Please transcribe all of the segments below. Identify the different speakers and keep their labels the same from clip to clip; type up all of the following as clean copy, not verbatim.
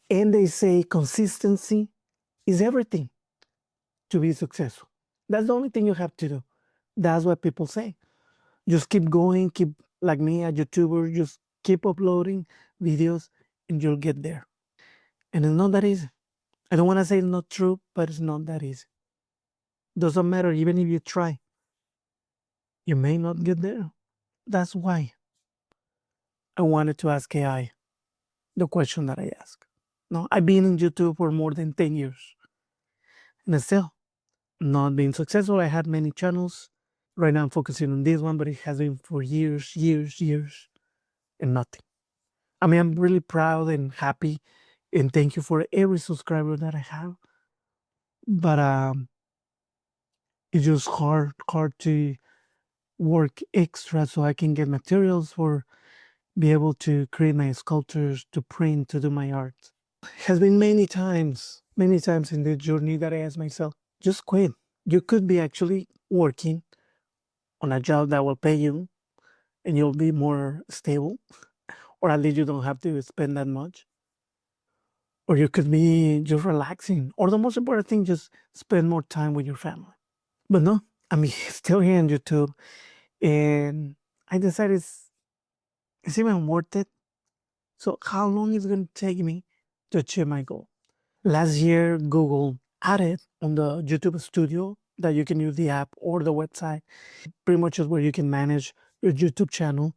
Speaker 1: And they say consistency is everything to be successful. That's the only thing you have to do. That's what people say. Just keep going, keep like me, a YouTuber, just keep uploading videos and you'll get there. And it's not that easy. I don't want to say it's not true, but it's not that easy. Doesn't matter, even if you try, you may not get there. That's why I wanted to ask AI the question that I ask. No, I've been in YouTube for more than 10 years and still not being successful. I had many channels. Right now I'm focusing on this one, but it has been for years, years, years, and nothing. I mean, I'm really proud and happy and thank you for every subscriber that I have. But it's just hard to work extra so I can get materials for be able to create my sculptures, to print, to do my art. Has been many times in the journey that I asked myself, just quit. You could be actually working on a job that will pay you and you'll be more stable, or at least you don't have to spend that much. Or you could be just relaxing, or the most important thing, just spend more time with your family. But no, I mean, still here on YouTube, and I decided it's even worth it. So, how long is it going to take me to achieve my goal? Last year, Google added on the YouTube Studio that you can use the app or the website. Pretty much is where you can manage your YouTube channel.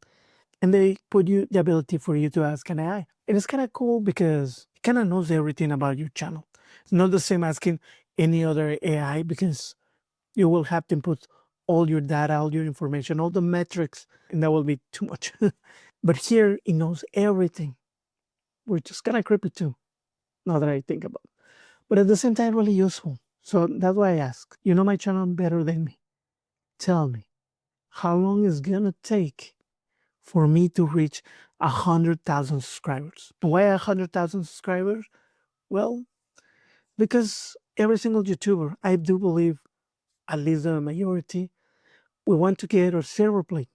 Speaker 1: And they put you the ability for you to ask an AI. And it's kind of cool because it kind of knows everything about your channel. It's not the same asking any other AI because you will have to input all your data, all your information, all the metrics, and that will be too much. But here it knows everything, which is kind of creepy too, now that I think about it. But at the same time, really useful. So that's why I ask. You know my channel better than me. Tell me, how long is gonna take for me to reach 100,000 subscribers? Why 100,000 subscribers? Well, because every single YouTuber, I do believe, at least the majority, we want to get our silver plate.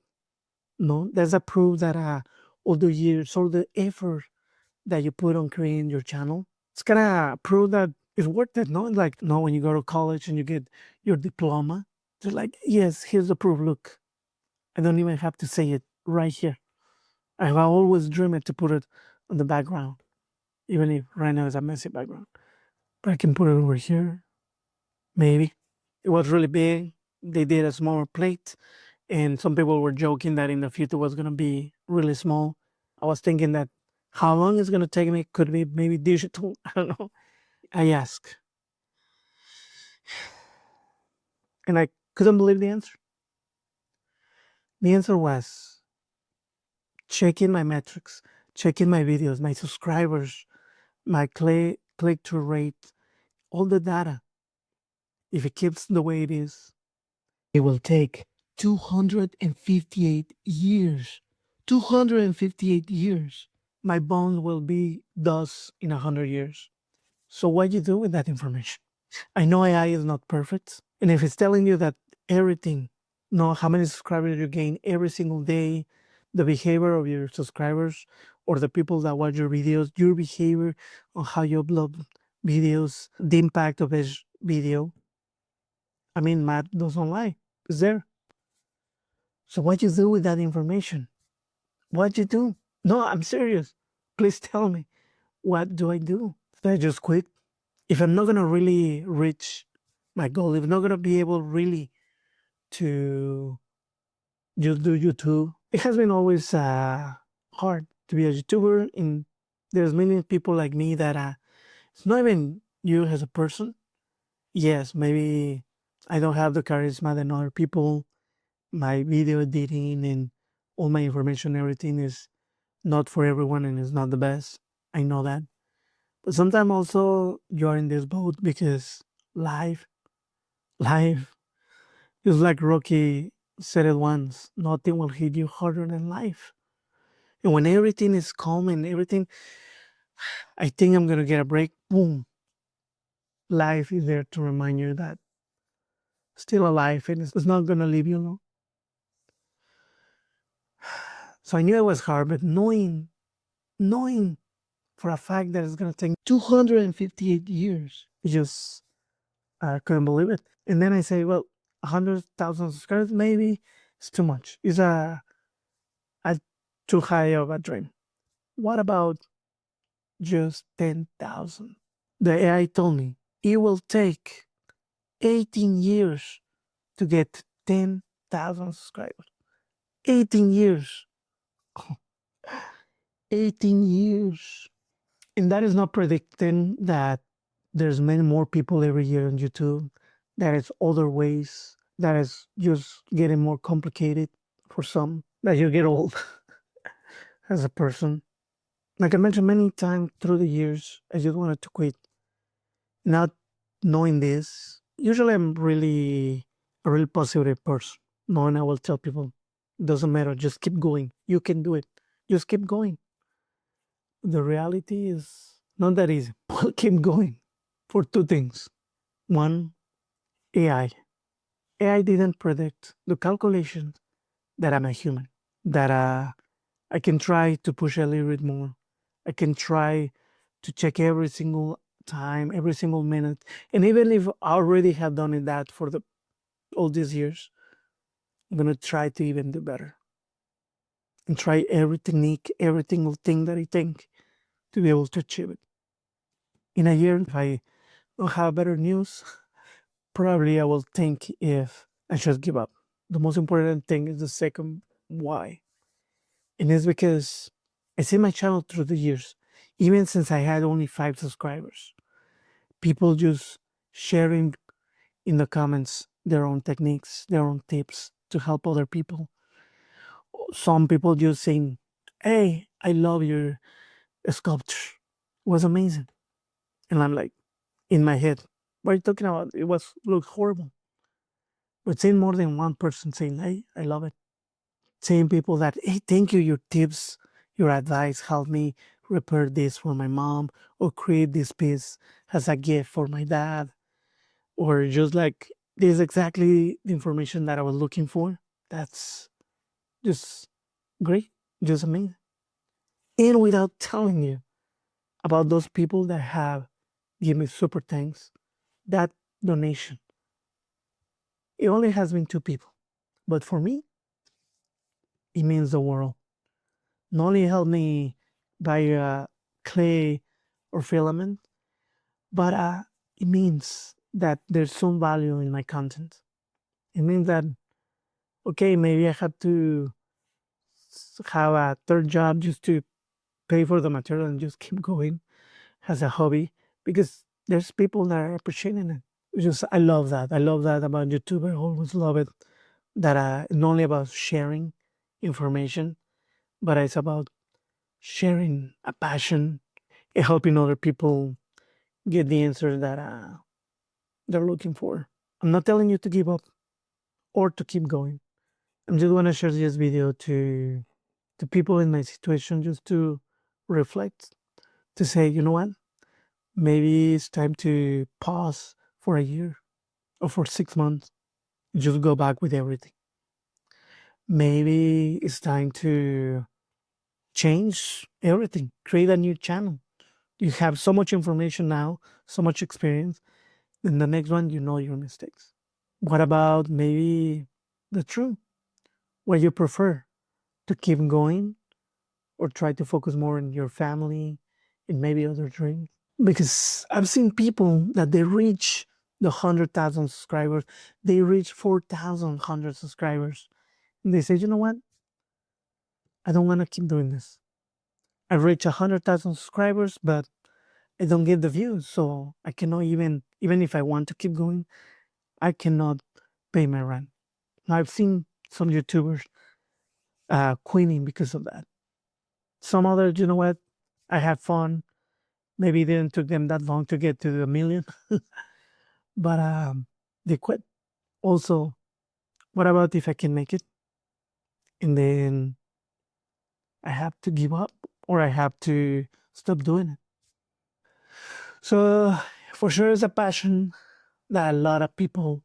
Speaker 1: No, that's a proof that all the years, all the effort that you put on creating your channel, it's gonna prove that it's worth it. No, like no, when you go to college and you get your diploma, it's like yes, here's the proof. Look, I don't even have to say it right here. I've always dreamed to put it on the background, even if right now it's a messy background. But I can put it over here. Maybe it was really big. They did a smaller plate, and some people were joking that in the future was gonna be really small. I was thinking that how long it's gonna take me could be maybe digital. I don't know. I asked, and I couldn't believe the answer. The answer was checking my metrics, checking my videos, my subscribers, my click through rate, all the data. If it keeps the way it is, it will take 258 years. 258 years. My bones will be dust in 100 years. So what do you do with that information? I know AI is not perfect. And if it's telling you that everything, know how many subscribers you gain every single day, the behavior of your subscribers or the people that watch your videos, your behavior on how you upload videos, the impact of each video. I mean, math doesn't lie. It's there. So what you do with that information? What you do? No, I'm serious. Please tell me. What do I do? Do I just quit? If I'm not gonna really reach my goal, if I'm not gonna be able really to just do YouTube, it has been always hard to be a YouTuber. And there's many people like me that it's not even you as a person. Yes, maybe I don't have the charisma than other people. My video editing and all my information, everything is not for everyone and it's not the best. I know that. But sometimes also you're in this boat because life, life is like Rocky said it once, nothing will hit you harder than life. And when everything is calm and everything, I think I'm gonna get a break. Boom. Life is there to remind you that still alive and it's not gonna leave you alone. So I knew it was hard, but knowing for a fact that it's gonna take 258 years. I just couldn't believe it. And then I say, well, 100,000 subscribers maybe it's too much. It's a too high of a dream. What about just 10,000? The AI told me it will take 18 years to get 10,000 subscribers. 18 years. 18 years. And that is not predicting that there's many more people every year on YouTube. That is other ways. That is just getting more complicated for some. That you get old as a person. Like I mentioned many times through the years, I just wanted to quit. Not knowing this, usually I'm really a really positive person. Knowing I will tell people, doesn't matter, just keep going. You can do it. Just keep going. The reality is not that easy. We'll keep going for two things. One, AI. AI didn't predict the calculations that I'm a human, that I can try to push a little bit more. I can try to check every single time, every single minute. And even if I already have done it that for all these years, I'm gonna try to even do better and try every technique, every single thing that I think to be able to achieve it. In a year, if I don't have better news, probably I will think if I should give up. The most important thing is the second why. And it's because I see my channel through the years, even since I had only 5 subscribers. People just sharing in the comments their own techniques, their own tips to help other people. Some people just saying, "Hey, I love your sculpture. It was amazing." And I'm like, in my head, what are you talking about? It was look horrible. But seeing more than one person saying, "Hey, I love it." Seeing people that, "Hey, thank you, your tips, your advice helped me repair this for my mom or create this piece as a gift for my dad." Or just like, this is exactly the information that I was looking for. That's just great, just amazing. And without telling you about those people that have given me super thanks, that donation, it only has been 2 people. But for me, it means the world. Not only helped me buy clay or filament, but it means that there's some value in my content. It means that, okay, maybe I have to have a third job just to pay for the material and just keep going as a hobby because there's people that are appreciating it. It's just I love that. I love that about YouTube. I always love it that it's not only about sharing information, but it's about sharing a passion and helping other people get the answers that they're looking for. I'm not telling you to give up or to keep going. I'm just want to share this video to people in my situation just to reflect, to say, you know what? Maybe it's time to pause for a year or for 6 months, just go back with everything. Maybe it's time to change everything, create a new channel. You have so much information now, so much experience. In the next one, you know your mistakes. What about maybe the truth? What you prefer to keep going or try to focus more on your family and maybe other dreams? Because I've seen people that they reach the 100,000 subscribers, they reach 4,100 subscribers. And they say, you know what? I don't want to keep doing this. I reach 100,000 subscribers, but I don't get the views. So I cannot even if I want to keep going, I cannot pay my rent. Now, I've seen some YouTubers quitting because of that. Some others, you know what? I had fun. Maybe it didn't took them that long to get to the million, but they quit. Also, what about if I can make it and then I have to give up or I have to stop doing it? So, for sure, it's a passion that a lot of people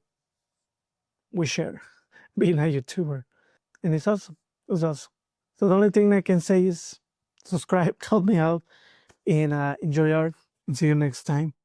Speaker 1: we share being a YouTuber, and it's awesome. It's awesome. So, the only thing I can say is subscribe, help me out. and enjoy art. And see you next time.